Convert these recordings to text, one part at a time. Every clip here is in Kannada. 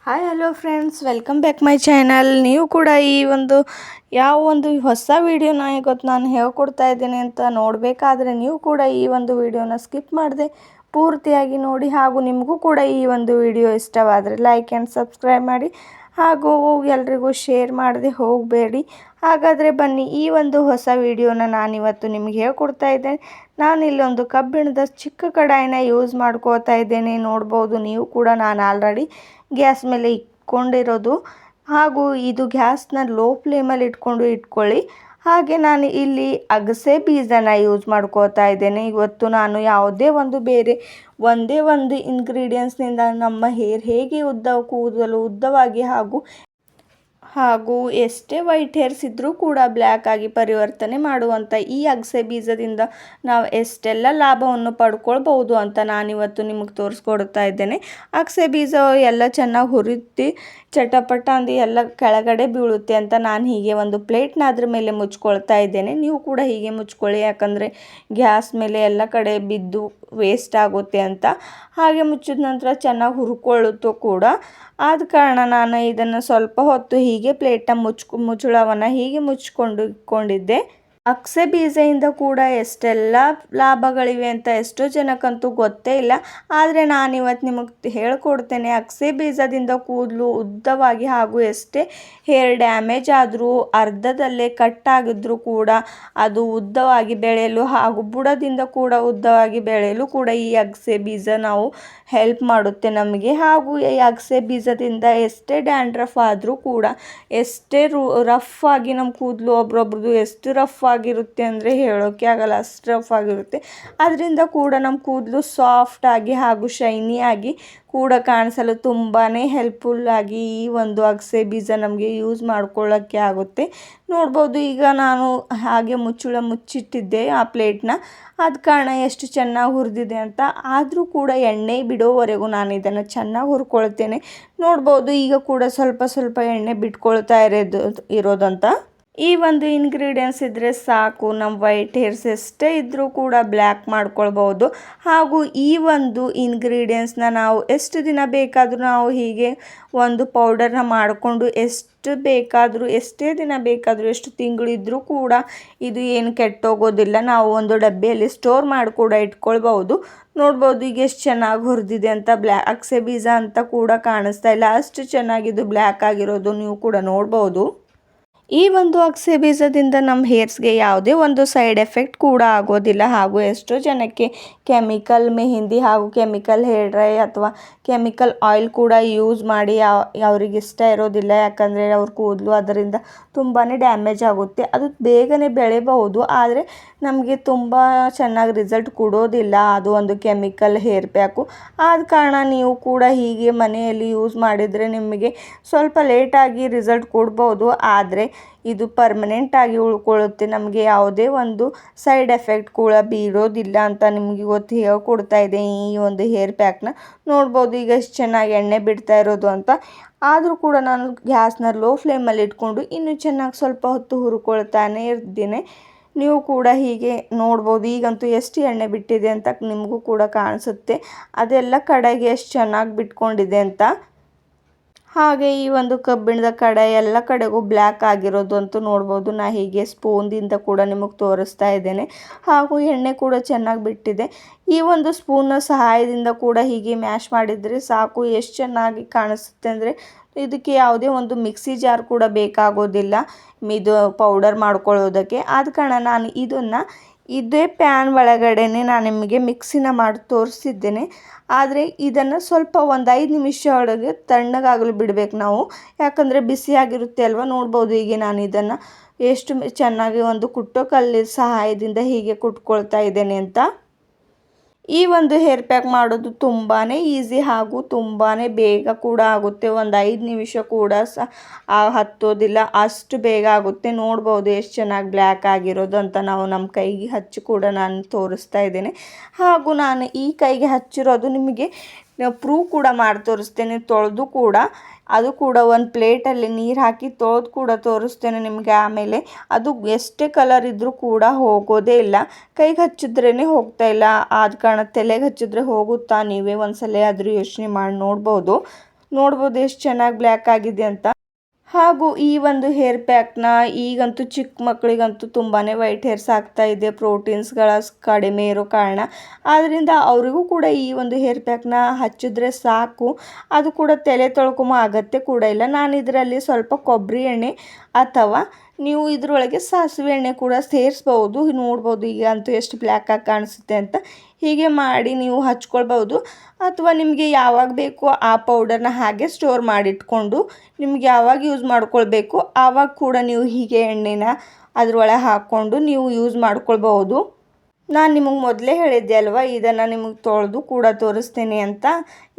Hi hello friends, welcome back my channel. ನೀವು ಕೂಡ ಈ ಯಾವ ಒಂದು ಹೊಸ ವಿಡಿಯೋನ ಇವತ್ತು ನಾನು ಹೇಳ್ಕೊಡ್ತಾ ಇದ್ದೀನಿ ಅಂತ ನೋಡಬೇಕಾದ್ರೆ ನೀವು ಕೂಡ ಈ ಒಂದು ವಿಡಿಯೋನ ಸ್ಕಿಪ್ ಮಾಡದೆ ಪೂರ್ತಿಯಾಗಿ ನೋಡಿ. ಹಾಗೂ ನಿಮಗೂ ಕೂಡ ಈ ಒಂದು ವಿಡಿಯೋ ಇಷ್ಟವಾದರೆ ಲೈಕ್ ಆ್ಯಂಡ್ ಸಬ್ಸ್ಕ್ರೈಬ್ ಮಾಡಿ, ಹಾಗೂ ಎಲ್ರಿಗೂ ಶೇರ್ ಮಾಡದೆ ಹೋಗಬೇಡಿ. ಹಾಗಾದರೆ ಬನ್ನಿ, ಈ ಒಂದು ಹೊಸ ವಿಡಿಯೋನ ನಾನಿವತ್ತು ನಿಮಗೆ ಹೇಳ್ಕೊಡ್ತಾ ಇದ್ದೇನೆ. ನಾನು ಇಲ್ಲೊಂದು ಕಬ್ಬಿಣದ ಚಿಕ್ಕ ಕಡಾಯಿನ ಯೂಸ್ ಮಾಡ್ಕೋತಾ ಇದ್ದೇನೆ. ನೋಡ್ಬೋದು ನೀವು ಕೂಡ, ನಾನು ಆಲ್ರೆಡಿ ಗ್ಯಾಸ್ ಮೇಲೆ ಇಟ್ಕೊಂಡಿರೋದು. ಹಾಗೂ ಇದು ಗ್ಯಾಸ್ನ ಲೋ ಫ್ಲೇಮಲ್ಲಿ ಇಟ್ಕೊಳ್ಳಿ. ಹಾಗೆ ನಾನು ಇಲ್ಲಿ ಅಗಸೆ ಬೀಜನ ಯೂಸ್ ಮಾಡ್ಕೋತಾ ಇದ್ದೇನೆ. ಇವತ್ತು ನಾನು ಯಾವುದೇ ಒಂದೇ ಒಂದು ಇಂಗ್ರೀಡಿಯೆಂಟ್ಸ್ನಿಂದ ನಮ್ಮ ಹೇರ್ ಹೇಗೆ ಕೂದಲು ಉದ್ದವಾಗಿ ಹಾಗೂ ಎಷ್ಟೇ ವೈಟ್ ಹೇರ್ಸ್ ಇದ್ದರೂ ಕೂಡ ಬ್ಲ್ಯಾಕ್ ಆಗಿ ಪರಿವರ್ತನೆ ಮಾಡುವಂಥ ಈ ಅಗಸೆ ಬೀಜದಿಂದ ನಾವು ಎಷ್ಟೆಲ್ಲ ಲಾಭವನ್ನು ಪಡ್ಕೊಳ್ಬೋದು ಅಂತ ನಾನಿವತ್ತು ನಿಮಗೆ ತೋರಿಸ್ಕೊಡ್ತಾ ಇದ್ದೇನೆ. ಅಗಸೆ ಬೀಜ ಎಲ್ಲ ಚೆನ್ನಾಗಿ ಹುರಿದು ಚಟಪಟ ಅಂದು ಎಲ್ಲ ಕೆಳಗಡೆ ಬೀಳುತ್ತೆ ಅಂತ ನಾನು ಹೀಗೆ ಒಂದು ಪ್ಲೇಟ್ನ ಅದ್ರ ಮೇಲೆ ಮುಚ್ಕೊಳ್ತಾ ಇದ್ದೇನೆ. ನೀವು ಕೂಡ ಹೀಗೆ ಮುಚ್ಕೊಳ್ಳಿ, ಯಾಕಂದರೆ ಗ್ಯಾಸ್ ಮೇಲೆ ಎಲ್ಲ ಕಡೆ ಬಿದ್ದು ವೇಸ್ಟ್ ಆಗುತ್ತೆ ಅಂತ. ಹಾಗೆ ಮುಚ್ಚಿದ ನಂತರ ಚೆನ್ನಾಗಿ ಹುರ್ಕೊಳ್ಳುತ್ತೋ ಕೂಡ. ಆದ ಕಾರಣ ನಾನು ಇದನ್ನು ಸ್ವಲ್ಪ ಹೊತ್ತು ಹೀಗೆ ಪ್ಲೇಟ್ನ ಮುಚ್ಚಳವನ್ನು ಹೀಗೆ ಮುಚ್ಕೊಂಡು ಇಟ್ಕೊಂಡಿದ್ದೆ. ಅಗಸೆ ಬೀಜದಿಂದ ಕೂಡ ಎಷ್ಟೆಲ್ಲ ಲಾಭಗಳಿವೆ ಅಂತ ಎಷ್ಟೋ ಜನಕ್ಕಂತೂ ಗೊತ್ತೇ ಇಲ್ಲ. ಆದರೆ ನಾನಿವತ್ತು ನಿಮಗೆ ಹೇಳ್ಕೊಡ್ತೇನೆ. ಅಗಸೆ ಬೀಜದಿಂದ ಕೂದಲು ಉದ್ದವಾಗಿ ಹಾಗೂ ಎಷ್ಟೇ ಹೇರ್ ಡ್ಯಾಮೇಜ್ ಆದರೂ ಅರ್ಧದಲ್ಲೇ ಕಟ್ಟಾಗಿದ್ರೂ ಕೂಡ ಅದು ಉದ್ದವಾಗಿ ಬೆಳೆಯಲು ಹಾಗೂ ಬುಡದಿಂದ ಕೂಡ ಉದ್ದವಾಗಿ ಬೆಳೆಯಲು ಕೂಡ ಈ ಅಗಸೆ ಬೀಜ ನಾವು ಹೆಲ್ಪ್ ಮಾಡುತ್ತೆ ನಮಗೆ. ಹಾಗೂ ಈ ಅಗಸೆ ಬೀಜದಿಂದ ಎಷ್ಟೇ ಡ್ಯಾಂಡ್ರಫ್ ಆದರೂ ಕೂಡ, ಎಷ್ಟೇ ರಫ್ ಆಗಿ ನಮ್ಮ ಕೂದಲು ಒಬ್ರೊಬ್ರದ್ದು ಎಷ್ಟು ರಫ್ ಆಗಿರುತ್ತೆ ಅಂದರೆ ಹೇಳೋಕ್ಕೆ ಆಗಲ್ಲ, ಅಷ್ಟು ರಫ್ ಆಗಿರುತ್ತೆ. ಅದರಿಂದ ಕೂಡ ನಮ್ಮ ಕೂದಲು ಸಾಫ್ಟ್ ಆಗಿ ಹಾಗೂ ಶೈನಿ ಆಗಿ ಕೂಡ ಕಾಣಿಸಲು ತುಂಬಾ ಹೆಲ್ಪ್ಫುಲ್ ಆಗಿ ಈ ಒಂದು ಅಗಸೆ ಬೀಜ ನಮಗೆ ಯೂಸ್ ಮಾಡ್ಕೊಳ್ಳೋಕ್ಕೆ ಆಗುತ್ತೆ. ನೋಡ್ಬೋದು, ಈಗ ನಾನು ಹಾಗೆ ಮುಚ್ಚಿಟ್ಟಿದ್ದೆ ಆ ಪ್ಲೇಟ್ನ. ಆದ ಕಾರಣ ಎಷ್ಟು ಚೆನ್ನಾಗಿ ಹುರಿದಿದೆ ಅಂತ. ಆದರೂ ಕೂಡ ಎಣ್ಣೆ ಬಿಡೋವರೆಗೂ ನಾನು ಇದನ್ನು ಚೆನ್ನಾಗಿ ಹುರ್ಕೊಳ್ತೇನೆ. ನೋಡ್ಬೋದು, ಈಗ ಕೂಡ ಸ್ವಲ್ಪ ಸ್ವಲ್ಪ ಎಣ್ಣೆ ಬಿಟ್ಕೊಳ್ತಾ ಇರೋದಂತ. ಈ ಒಂದು ಇಂಗ್ರೀಡಿಯೆಂಟ್ಸ್ ಇದ್ದರೆ ಸಾಕು, ನಮ್ಮ ವೈಟ್ ಹೇರ್ಸ್ ಎಷ್ಟೇ ಇದ್ದರೂ ಕೂಡ ಬ್ಲ್ಯಾಕ್ ಮಾಡ್ಕೊಳ್ಬೋದು. ಹಾಗೂ ಈ ಒಂದು ಇಂಗ್ರೀಡಿಯೆಂಟ್ಸ್ನ ನಾವು ಎಷ್ಟು ದಿನ ಬೇಕಾದರೂ ನಾವು ಹೀಗೆ ಒಂದು ಪೌಡರ್ನ ಮಾಡಿಕೊಂಡು ಎಷ್ಟೇ ದಿನ ಬೇಕಾದರೂ ಎಷ್ಟು ತಿಂಗಳಿದ್ರೂ ಕೂಡ ಇದು ಏನು ಕೆಟ್ಟೋಗೋದಿಲ್ಲ. ನಾವು ಒಂದು ಡಬ್ಬಿಯಲ್ಲಿ ಸ್ಟೋರ್ ಮಾಡಿ ಕೂಡ ಇಟ್ಕೊಳ್ಬೋದು. ನೋಡ್ಬೋದು ಈಗ ಎಷ್ಟು ಚೆನ್ನಾಗಿ ಹುರಿದಿದೆ ಅಂತ. ಅಗಸೆ ಬೀಜ ಅಂತ ಕೂಡ ಕಾಣಿಸ್ತಾ ಇಲ್ಲ, ಅಷ್ಟು ಚೆನ್ನಾಗಿದು ಬ್ಲ್ಯಾಕ್ ಆಗಿರೋದು ನೀವು ಕೂಡ ನೋಡ್ಬೋದು. ಈ ಒಂದು ಅಗಸೆ ಬೀಜದಿಂದ ನಮ್ಮ ಹೇರ್ಸ್ಗೆ ಯಾವುದೇ ಒಂದು ಸೈಡ್ ಎಫೆಕ್ಟ್ ಕೂಡ ಆಗೋದಿಲ್ಲ. ಹಾಗೂ ಎಷ್ಟೋ ಜನಕ್ಕೆ ಕೆಮಿಕಲ್ ಮೆಹಂದಿ ಹಾಗೂ ಕೆಮಿಕಲ್ ಹೇರ್ ಡ್ರೈ ಅಥವಾ ಕೆಮಿಕಲ್ ಆಯಿಲ್ ಕೂಡ ಯೂಸ್ ಮಾಡಿ ಅವ್ರಿಗೆ ಇಷ್ಟ ಇರೋದಿಲ್ಲ. ಯಾಕಂದರೆ ಅವ್ರ ಕೂದಲು ಅದರಿಂದ ತುಂಬಾ ಡ್ಯಾಮೇಜ್ ಆಗುತ್ತೆ. ಅದು ಬೇಗನೆ ಬೆಳೆಯಬಹುದು, ಆದರೆ ನಮಗೆ ತುಂಬ ಚೆನ್ನಾಗಿ ರಿಸಲ್ಟ್ ಕೊಡೋದಿಲ್ಲ ಅದು ಒಂದು ಕೆಮಿಕಲ್ ಹೇರ್ ಪ್ಯಾಕು. ಆದ ಕಾರಣ ನೀವು ಕೂಡ ಹೀಗೆ ಮನೆಯಲ್ಲಿ ಯೂಸ್ ಮಾಡಿದರೆ ನಿಮಗೆ ಸ್ವಲ್ಪ ಲೇಟಾಗಿ ರಿಸಲ್ಟ್ ಕೊಡ್ಬೋದು, ಆದರೆ ಇದು ಪರ್ಮನೆಂಟಾಗಿ ಉಳ್ಕೊಳ್ಳುತ್ತೆ. ನಮಗೆ ಯಾವುದೇ ಒಂದು ಸೈಡ್ ಎಫೆಕ್ಟ್ ಕೂಡ ಬೀರೋದಿಲ್ಲ ಅಂತ ನಿಮಗೆ ಇವತ್ತು ಹೇಳ್ಕೊಡ್ತಾ ಇದೆ ಈ ಒಂದು ಹೇರ್ ಪ್ಯಾಕ್ನ. ನೋಡ್ಬೋದು ಈಗ ಎಷ್ಟು ಚೆನ್ನಾಗಿ ಎಣ್ಣೆ ಬಿಡ್ತಾ ಇರೋದು ಅಂತ. ಆದರೂ ಕೂಡ ನಾನು ಗ್ಯಾಸ್ನ ಲೋ ಫ್ಲೇಮಲ್ಲಿ ಇಟ್ಕೊಂಡು ಇನ್ನೂ ಚೆನ್ನಾಗಿ ಸ್ವಲ್ಪ ಹೊತ್ತು ಹುರ್ಕೊಳ್ತಾನೆ ಇರ್ತೀನಿ. ನೀವು ಕೂಡ ಹೀಗೆ ನೋಡ್ಬೋದು. ಈಗಂತೂ ಎಷ್ಟು ಎಣ್ಣೆ ಬಿಟ್ಟಿದೆ ಅಂತ ನಿಮಗೂ ಕೂಡ ಕಾಣಿಸುತ್ತೆ, ಅದೆಲ್ಲ ಕಡೆಗೆ ಎಷ್ಟು ಚೆನ್ನಾಗಿ ಬಿಟ್ಕೊಂಡಿದೆ ಅಂತ. ಹಾಗೆ ಈ ಒಂದು ಕಬ್ಬಿಣದ ಕಡಾಯಿ ಎಲ್ಲ ಕಡೆಗೂ ಬ್ಲ್ಯಾಕ್ ಆಗಿರೋದು ಅಂತೂ ನೋಡ್ಬೋದು. ನಾ ಹೀಗೆ ಸ್ಪೂನ್ದಿಂದ ಕೂಡ ನಿಮಗೆ ತೋರಿಸ್ತಾ ಇದ್ದೇನೆ. ಹಾಗೂ ಎಣ್ಣೆ ಕೂಡ ಚೆನ್ನಾಗಿ ಬಿಟ್ಟಿದೆ. ಈ ಒಂದು ಸ್ಪೂನ್ನ ಸಹಾಯದಿಂದ ಕೂಡ ಹೀಗೆ ಮ್ಯಾಶ್ ಮಾಡಿದರೆ ಸಾಕು, ಎಷ್ಟು ಚೆನ್ನಾಗಿ ಕಾಣಿಸುತ್ತೆ ಅಂದರೆ. ಇದಕ್ಕೆ ಯಾವುದೇ ಒಂದು ಮಿಕ್ಸಿ ಜಾರ್ ಕೂಡ ಬೇಕಾಗೋದಿಲ್ಲ ಇದು ಪೌಡರ್ ಮಾಡ್ಕೊಳ್ಳೋದಕ್ಕೆ. ಆದ ಕಾರಣ ನಾನು ಇದೇ ಪ್ಯಾನ್ ಒಳಗಡೆನೆ ನಾನು ನಿಮಗೆ ಮಿಕ್ಸಿನ ಮಾಡಿ ತೋರಿಸಿದ್ದೇನೆ. ಆದರೆ ಇದನ್ನು ಸ್ವಲ್ಪ ಒಂದು 5 ನಿಮಿಷ ಒಳಗೆ ತಣ್ಣಗಾಗಲು ಬಿಡಬೇಕು ನಾವು, ಯಾಕಂದರೆ ಬಿಸಿಯಾಗಿರುತ್ತೆ ಅಲ್ವ. ನೋಡ್ಬೋದು ಹೀಗೆ ನಾನು ಇದನ್ನು ಎಷ್ಟು ಚೆನ್ನಾಗಿ ಒಂದು ಕುಟ್ಟೋ ಕಲ್ಲಿನ ಸಹಾಯದಿಂದ ಹೀಗೆ ಕುಟ್ಕೊಳ್ತಾ ಇದ್ದೇನೆ ಅಂತ. ಈ ಒಂದು ಹೇರ್ ಪ್ಯಾಕ್ ಮಾಡೋದು ತುಂಬಾ ಈಸಿ ಹಾಗೂ ತುಂಬಾ ಬೇಗ ಕೂಡ ಆಗುತ್ತೆ. ಒಂದು 5 ನಿಮಿಷ ಕೂಡ ಹತ್ತೋದಿಲ್ಲ, ಅಷ್ಟು ಬೇಗ ಆಗುತ್ತೆ. ನೋಡ್ಬೋದು ಎಷ್ಟು ಚೆನ್ನಾಗಿ ಬ್ಲ್ಯಾಕ್ ಆಗಿರೋದು ಅಂತ. ನಮ್ಮ ಕೈಗೆ ಹಚ್ಚಿ ಕೂಡ ನಾನು ತೋರಿಸ್ತಾ ಇದ್ದೇನೆ. ಹಾಗೂ ನಾನು ಈ ಕೈಗೆ ಹಚ್ಚಿರೋದು ನಿಮಗೆ ಪ್ರೂವ್ ಕೂಡ ಮಾಡಿ ತೋರಿಸ್ತೇನೆ, ತೊಳೆದು ಕೂಡ. ಅದು ಕೂಡ ಒಂದು ಪ್ಲೇಟಲ್ಲಿ ನೀರು ಹಾಕಿ ತೊಳೆದು ಕೂಡ ತೋರಿಸ್ತೇನೆ ನಿಮಗೆ. ಆಮೇಲೆ ಅದು ಎಷ್ಟೇ ಕಲರ್ ಇದ್ದರೂ ಕೂಡ ಹೋಗೋದೇ ಇಲ್ಲ. ಕೈಗೆ ಹಚ್ಚಿದ್ರೇ ಹೋಗ್ತಾ ಇಲ್ಲ, ಆದ ಕಾರಣ ತಲೆಗೆ ಹಚ್ಚಿದ್ರೆ ಹೋಗುತ್ತಾ? ನೀವೇ ಒಂದು ಸಲ ಆದರೂ ಯೋಚನೆ ಮಾಡಿ ನೋಡ್ಬೋದು. ನೋಡ್ಬೋದು ಎಷ್ಟು ಚೆನ್ನಾಗಿ ಬ್ಲ್ಯಾಕ್ ಆಗಿದೆ ಅಂತ. ಹಾಗೂ ಈ ಒಂದು ಹೇರ್ ಪ್ಯಾಕ್ನ ಈಗಂತೂ ಚಿಕ್ಕ ಮಕ್ಕಳಿಗಂತೂ ತುಂಬಾ ವೈಟ್ ಹೇರ್ಸ್ ಆಗ್ತಾ ಇದೆ, ಪ್ರೋಟೀನ್ಸ್ಗಳ ಕಡಿಮೆ ಇರೋ ಕಾರಣ. ಆದ್ದರಿಂದ ಅವರಿಗೂ ಕೂಡ ಈ ಒಂದು ಹೇರ್ ಪ್ಯಾಕ್ನ ಹಚ್ಚಿದ್ರೆ ಸಾಕು. ಅದು ಕೂಡ ತಲೆ ತೊಳ್ಕೊಂಬೋ ಅಗತ್ಯ ಕೂಡ ಇಲ್ಲ. ನಾನು ಇದರಲ್ಲಿ ಸ್ವಲ್ಪ ಕೊಬ್ಬರಿ ಎಣ್ಣೆ ಅಥವಾ ನೀವು ಇದರೊಳಗೆ ಸಾಸಿವೆ ಎಣ್ಣೆ ಕೂಡ ಸೇರಿಸ್ಬೋದು. ನೋಡ್ಬೋದು ಈಗ ಅಂತೂ ಎಷ್ಟು ಬ್ಲ್ಯಾಕ್ ಆಗಿ ಕಾಣಿಸುತ್ತೆ ಅಂತ. ಹೀಗೆ ಮಾಡಿ ನೀವು ಹಚ್ಕೊಳ್ಬೋದು. ಅಥವಾ ನಿಮಗೆ ಯಾವಾಗ ಬೇಕು ಆ ಪೌಡರ್ನ ಹಾಗೆ ಸ್ಟೋರ್ ಮಾಡಿಟ್ಕೊಂಡು ನಿಮ್ಗೆ ಯಾವಾಗ ಯೂಸ್ ಮಾಡ್ಕೊಳ್ಬೇಕು ಆವಾಗ ಕೂಡ ನೀವು ಹೀಗೆ ಎಣ್ಣೆನ ಅದರೊಳಗೆ ಹಾಕ್ಕೊಂಡು ನೀವು ಯೂಸ್ ಮಾಡ್ಕೊಳ್ಬಹುದು. ನಾನು ನಿಮಗೆ ಮೊದಲೇ ಹೇಳಿದ್ದೆ ಅಲ್ವಾ, ಇದನ್ನು ನಿಮಗೆ ತೊಳೆದು ಕೂಡ ತೋರಿಸ್ತೇನೆ ಅಂತ.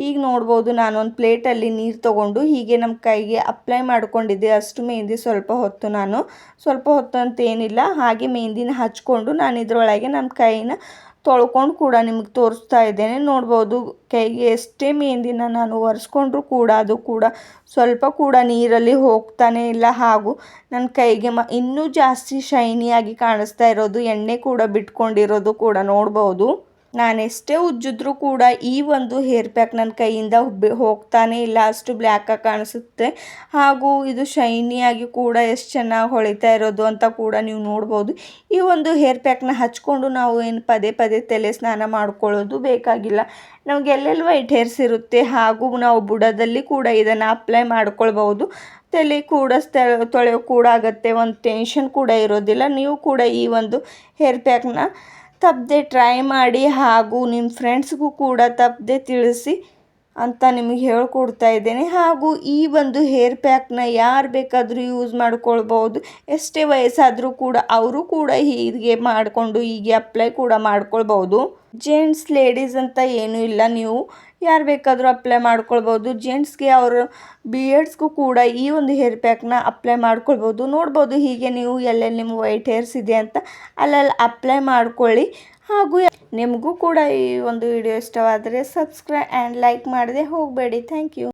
ಈಗ ನೋಡ್ಬೋದು ನಾನೊಂದು ಪ್ಲೇಟಲ್ಲಿ ನೀರು ತೊಗೊಂಡು ಹೀಗೆ ನಮ್ಮ ಕೈಗೆ ಅಪ್ಲೈ ಮಾಡ್ಕೊಂಡಿದ್ದೆ. ಅಷ್ಟು ಮೆಹಂದಿ ಸ್ವಲ್ಪ ಹೊತ್ತು ಅಂತ ಏನಿಲ್ಲ, ಹಾಗೆ ಮೆಹಂದಿನ ಹಚ್ಕೊಂಡು ನಾನು ಇದರೊಳಗೆ ನಮ್ಮ ಕೈನ ತೊಳ್ಕೊಂಡು ಕೂಡ ನಿಮಗೆ ತೋರಿಸ್ತಾ ಇದ್ದೇನೆ. ನೋಡ್ಬೋದು ಕೈಗೆ ಎಷ್ಟೇ ಮೆಹಂದಿನ ನಾನು ಒರೆಸ್ಕೊಂಡ್ರೂ ಕೂಡ ಅದು ಕೂಡ ಸ್ವಲ್ಪ ಕೂಡ ನೀರಲ್ಲಿ ಹೋಗ್ತಾನೆ ಇಲ್ಲ. ಹಾಗೂ ನನ್ನ ಕೈಗೆ ಇನ್ನೂ ಜಾಸ್ತಿ ಶೈನಿಯಾಗಿ ಕಾಣಿಸ್ತಾ ಇರೋದು, ಎಣ್ಣೆ ಕೂಡ ಬಿಟ್ಕೊಂಡಿರೋದು ಕೂಡ ನೋಡ್ಬೋದು. ನಾನೆಷ್ಟೇ ಉಜ್ಜಿದ್ರೂ ಕೂಡ ಈ ಒಂದು ಹೇರ್ ಪ್ಯಾಕ್ ನನ್ನ ಕೈಯಿಂದ ಹೋಗ್ತಾನೆ ಇಲ್ಲ, ಅಷ್ಟು ಬ್ಲ್ಯಾಕಾಗಿ ಕಾಣಿಸುತ್ತೆ. ಹಾಗೂ ಇದು ಶೈನಿಯಾಗಿ ಕೂಡ ಎಷ್ಟು ಚೆನ್ನಾಗಿ ಹೊಳಿತಾ ಇರೋದು ಅಂತ ಕೂಡ ನೀವು ನೋಡ್ಬೋದು. ಈ ಒಂದು ಹೇರ್ ಪ್ಯಾಕ್ನ ಹಚ್ಕೊಂಡು ನಾವು ಏನು ಪದೇ ಪದೇ ತಲೆ ಸ್ನಾನ ಮಾಡ್ಕೊಳ್ಳೋದು ಬೇಕಾಗಿಲ್ಲ. ನಮಗೆ ಎಲ್ಲೆಲ್ಲಿ ವೈಟ್ ಹೇರ್ಸ್ ಇರುತ್ತೆ ಹಾಗೂ ನಾವು ಬುಡದಲ್ಲಿ ಕೂಡ ಇದನ್ನು ಅಪ್ಲೈ ಮಾಡ್ಕೊಳ್ಬೋದು. ತಲೆ ಕೂಡ ತೊಳೆಯೋ ಕೂಡ ಆಗುತ್ತೆ, ಒಂದು ಟೆನ್ಷನ್ ಕೂಡ ಇರೋದಿಲ್ಲ. ನೀವು ಕೂಡ ಈ ಒಂದು ಹೇರ್ ಪ್ಯಾಕ್ನ ತಪ್ಪದೆ ಟ್ರೈ ಮಾಡಿ ಹಾಗೂ ನಿಮ್ಮ ಫ್ರೆಂಡ್ಸ್ಗೂ ಕೂಡ ತಪ್ಪದೆ ತಿಳಿಸಿ ಅಂತ ನಿಮಗೆ ಹೇಳ್ಕೊಡ್ತಾ ಇದ್ದೇನೆ. ಹಾಗೂ ಈ ಒಂದು ಹೇರ್ ಪ್ಯಾಕ್ನ ಯಾರು ಬೇಕಾದರೂ ಯೂಸ್ ಮಾಡ್ಕೊಳ್ಬೋದು. ಎಷ್ಟೇ ವಯಸ್ಸಾದರೂ ಕೂಡ ಅವರು ಕೂಡ ಹೀಗೆ ಮಾಡಿಕೊಂಡು ಹೀಗೆ ಅಪ್ಲೈ ಕೂಡ ಮಾಡ್ಕೊಳ್ಬೋದು. ಜೆಂಟ್ಸ್ ಲೇಡೀಸ್ ಅಂತ ಏನೂ ಇಲ್ಲ, ನೀವು ಯಾರು ಬೇಕಾದರೂ ಅಪ್ಲೈ ಮಾಡ್ಕೊಳ್ಬೋದು. ಜೆಂಟ್ಸ್ಗೆ ಅವರು ಬಿಯರ್ಡ್ಸ್ಗೂ ಕೂಡ ಈ ಒಂದು ಹೇರ್ ಪ್ಯಾಕ್ನ ಅಪ್ಲೈ ಮಾಡ್ಕೊಳ್ಬೋದು. ನೋಡ್ಬೋದು ಹೀಗೆ ನೀವು ಎಲ್ಲೆಲ್ಲಿ ನಿಮ್ಮ ವೈಟ್ ಹೇರ್ಸ್ ಇದೆ ಅಂತ ಅಲ್ಲೆಲ್ಲಿ ಅಪ್ಲೈ ಮಾಡ್ಕೊಳ್ಳಿ. ಹಾಗೂ ನಿಮಗೂ ಕೂಡ ಈ ಒಂದು ವಿಡಿಯೋ ಇಷ್ಟವಾದರೆ ಸಬ್ಸ್ಕ್ರೈಬ್ ಆ್ಯಂಡ್ ಲೈಕ್ ಮಾಡದೆ ಹೋಗಬೇಡಿ. Thank you.